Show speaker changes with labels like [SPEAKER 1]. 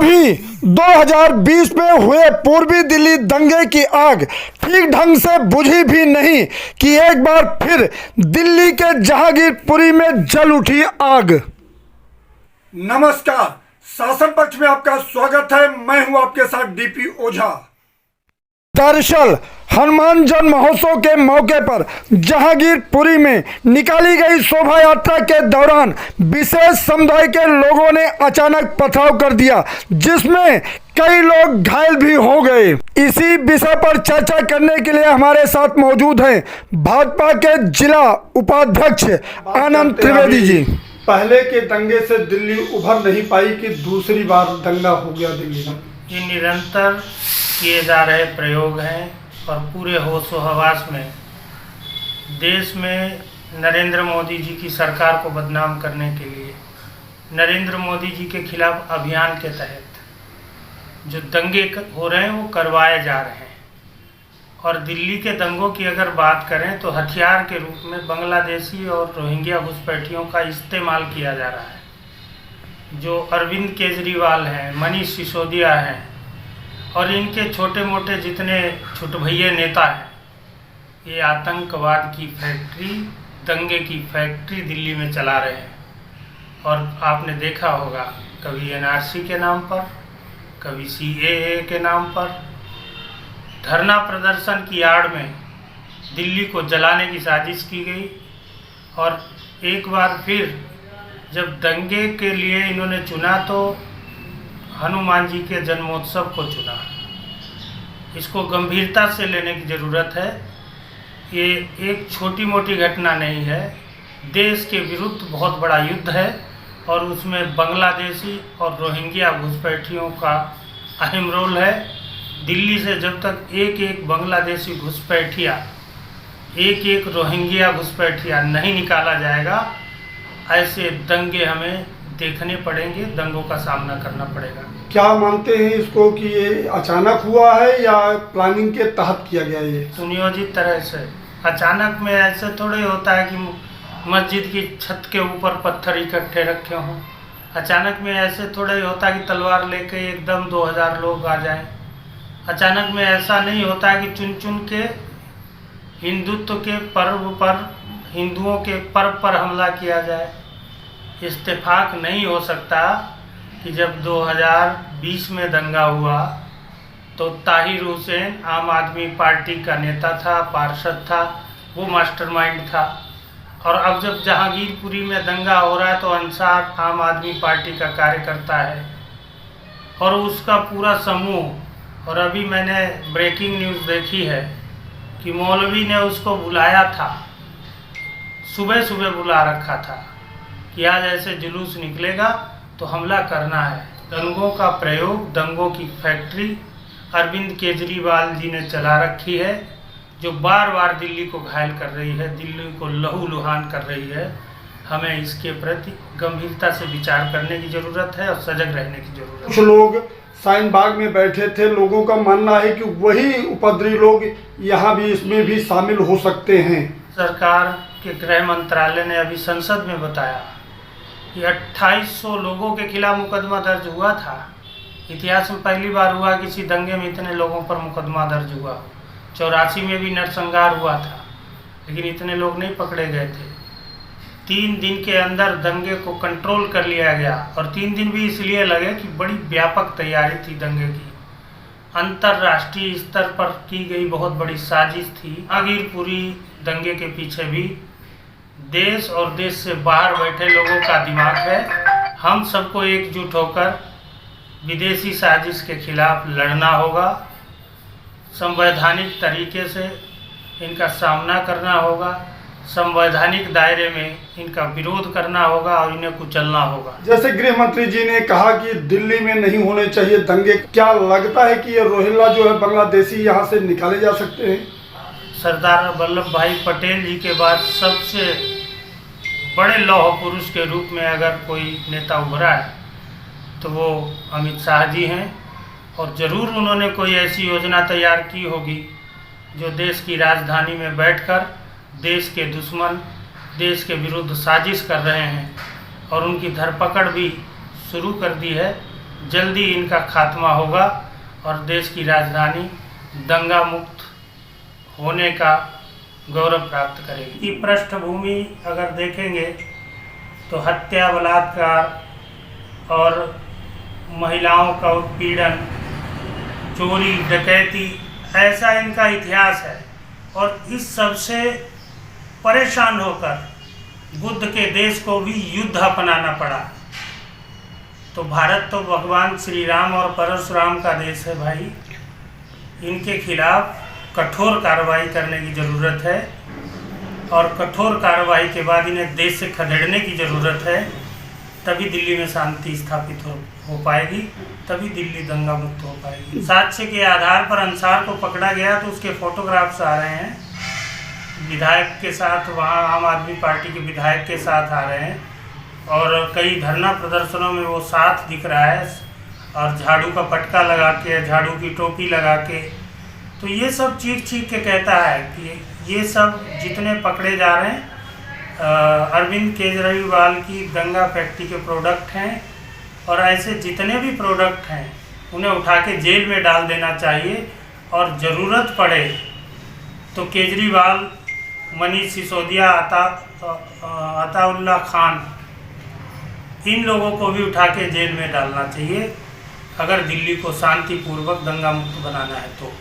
[SPEAKER 1] अभी 2020 में हुए पूर्वी दिल्ली दंगे की आग ठीक ढंग से बुझी भी नहीं कि एक बार फिर दिल्ली के जहांगीरपुरी में जल उठी आग। नमस्कार, शासन पक्ष में आपका स्वागत है। मैं हूं आपके साथ डीपी ओझा। दरअसल हनुमान जन्म महोत्सव के मौके पर जहांगीरपुरी में निकाली गई शोभा यात्रा के दौरान विशेष समुदाय के लोगों ने अचानक पथराव कर दिया, जिसमें कई लोग घायल भी हो गए। इसी विषय पर चर्चा करने के लिए हमारे साथ मौजूद हैं भाजपा के जिला उपाध्यक्ष आनंद त्रिवेदी जी। पहले के दंगे से दिल्ली उभर नहीं पाई कि दूसरी बार दंगा हो गया दिल्ली में।
[SPEAKER 2] ये निरंतर किए जा रहे प्रयोग हैं और पूरे होशो हवास में देश में नरेंद्र मोदी जी की सरकार को बदनाम करने के लिए नरेंद्र मोदी जी के खिलाफ अभियान के तहत जो दंगे हो रहे हैं वो करवाए जा रहे हैं। और दिल्ली के दंगों की अगर बात करें तो हथियार के रूप में बांग्लादेशी और रोहिंग्या घुसपैठियों का इस्तेमाल किया जा रहा है। जो अरविंद केजरीवाल हैं, मनीष सिसोदिया हैं और इनके छोटे मोटे जितने छुटभैये नेता हैं, ये आतंकवाद की फैक्ट्री, दंगे की फैक्ट्री दिल्ली में चला रहे हैं। और आपने देखा होगा कभी एनआरसी के नाम पर, कभी सीएए के नाम पर धरना प्रदर्शन की आड़ में दिल्ली को जलाने की साजिश की गई। और एक बार फिर जब दंगे के लिए इन्होंने चुना तो हनुमान जी के जन्मोत्सव को चुना। इसको गंभीरता से लेने की ज़रूरत है। ये एक छोटी मोटी घटना नहीं है, देश के विरुद्ध बहुत बड़ा युद्ध है और उसमें बांग्लादेशी और रोहिंग्या घुसपैठियों का अहम रोल है। दिल्ली से जब तक एक एक बांग्लादेशी घुसपैठिया, एक एक रोहिंग्या घुसपैठिया नहीं निकाला जाएगा, ऐसे दंगे हमें देखने पड़ेंगे, दंगों का सामना करना पड़ेगा।
[SPEAKER 1] क्या मानते हैं इसको कि ये अचानक हुआ है या प्लानिंग के तहत किया गया? ये
[SPEAKER 2] सुनियोजित तरह से अचानक में ऐसे थोड़े होता है कि मस्जिद की छत के ऊपर पत्थर इकट्ठे रखे हों। अचानक में ऐसे थोड़े होता है कि तलवार लेके एकदम 2000 लोग आ जाएं। अचानक में ऐसा नहीं होता है कि चुन चुन के हिंदुत्व के पर्व पर, हिंदुओं के पर्व पर हमला किया जाए। इत्तेफाक नहीं हो सकता कि जब 2020 में दंगा हुआ तो ताहिर हुसैन आम आदमी पार्टी का नेता था, पार्षद था, वो मास्टरमाइंड था। और अब जब जहांगीरपुरी में दंगा हो रहा है तो अंसार आम आदमी पार्टी का कार्यकर्ता है और उसका पूरा समूह। और अभी मैंने ब्रेकिंग न्यूज़ देखी है कि मौलवी ने उसको बुलाया था, सुबह सुबह बुला रखा था कि आज ऐसे जुलूस निकलेगा तो हमला करना है। दंगों का प्रयोग, दंगों की फैक्ट्री अरविंद केजरीवाल जी ने चला रखी है, जो बार बार दिल्ली को घायल कर रही है, दिल्ली को लहूलुहान कर रही है। हमें इसके प्रति गंभीरता से विचार करने की ज़रूरत है और सजग रहने की ज़रूरत है।
[SPEAKER 1] कुछ लोग शाहीन बाग में बैठे थे, लोगों का मानना है कि वही उपद्रवी लोग यहाँ भी इसमें भी शामिल हो सकते हैं।
[SPEAKER 2] सरकार के गृह मंत्रालय ने अभी संसद में बताया कि 2800 लोगों के खिलाफ मुकदमा दर्ज हुआ था। इतिहास में पहली बार हुआ किसी दंगे में इतने लोगों पर मुकदमा दर्ज हुआ। 84 में भी नरसंहार हुआ था, लेकिन इतने लोग नहीं पकड़े गए थे। 3 दिन के अंदर दंगे को कंट्रोल कर लिया गया और 3 दिन भी इसलिए लगे कि बड़ी व्यापक तैयारी थी दंगे की। अंतर्राष्ट्रीय स्तर पर की गई बहुत बड़ी साजिश थी। जहांगीरपुरी दंगे के पीछे भी देश और देश से बाहर बैठे लोगों का दिमाग है। हम सबको एकजुट होकर विदेशी साजिश के खिलाफ लड़ना होगा, संवैधानिक तरीके से इनका सामना करना होगा, संवैधानिक दायरे में इनका विरोध करना होगा और इन्हें कुचलना होगा।
[SPEAKER 1] जैसे गृह मंत्री जी ने कहा कि दिल्ली में नहीं होने चाहिए दंगे, क्या लगता है कि ये रोहिंग्या जो है बांग्लादेशी यहाँ से निकाले जा सकते हैं?
[SPEAKER 2] सरदार वल्लभ भाई पटेल जी के बाद सबसे बड़े लौह पुरुष के रूप में अगर कोई नेता उभरा है तो वो अमित शाह जी हैं। और ज़रूर उन्होंने कोई ऐसी योजना तैयार की होगी जो देश की राजधानी में बैठकर देश के दुश्मन, देश के विरुद्ध साजिश कर रहे हैं और उनकी धरपकड़ भी शुरू कर दी है। जल्दी इनका खात्मा होगा और देश की राजधानी दंगा मुक्त होने का गौरव प्राप्त करेगी। की पृष्ठभूमि अगर देखेंगे तो हत्या, बलात्कार और महिलाओं का उत्पीड़न, चोरी, डकैती, ऐसा इनका इतिहास है। और इस सब से परेशान होकर बुद्ध के देश को भी युद्ध अपनाना पड़ा। तो भारत तो भगवान श्री राम और परशुराम का देश है भाई। इनके खिलाफ कठोर कार्रवाई करने की ज़रूरत है और कठोर कार्रवाई के बाद इन्हें देश से खदेड़ने की ज़रूरत है। तभी दिल्ली में शांति स्थापित हो पाएगी, तभी दिल्ली दंगा मुक्त हो पाएगी। साक्ष्य के आधार पर अंसार को पकड़ा गया तो उसके फोटोग्राफ्स आ रहे हैं विधायक के साथ, वहाँ आम आदमी पार्टी के विधायक के साथ आ रहे हैं और कई धरना प्रदर्शनों में वो साथ दिख रहा है और झाड़ू का पटका लगा के, झाड़ू की टोपी लगा के। तो ये सब चीख के कहता है कि ये सब जितने पकड़े जा रहे हैं अरविंद केजरीवाल की दंगा फैक्ट्री के प्रोडक्ट हैं और ऐसे जितने भी प्रोडक्ट हैं उन्हें उठा के जेल में डाल देना चाहिए और ज़रूरत पड़े तो केजरीवाल, मनीष सिसोदिया, अताउल्ला खान, इन लोगों को भी उठा के जेल में डालना चाहिए अगर दिल्ली को शांतिपूर्वक दंगा मुक्त बनाना है तो।